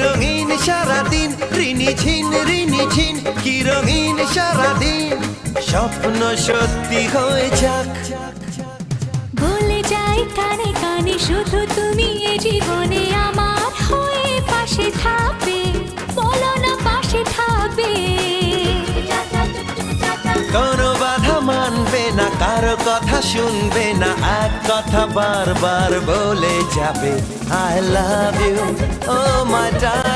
রঙিন সারাদিন, ঋণী ঝিন কি রঙিন সারাদিন, স্বপ্ন সত্যি হয়ে যাক। বলে যাই কানে কানে শুধু তুমি এ জীবনে আমার হয়ে পাশে থাকবে, বলো না পাশে থাকবে। কোনো বাধা মানবে না, কারো কথা শুনবে না, এক কথা বারবার বলে যাবে, I love you, oh my darling।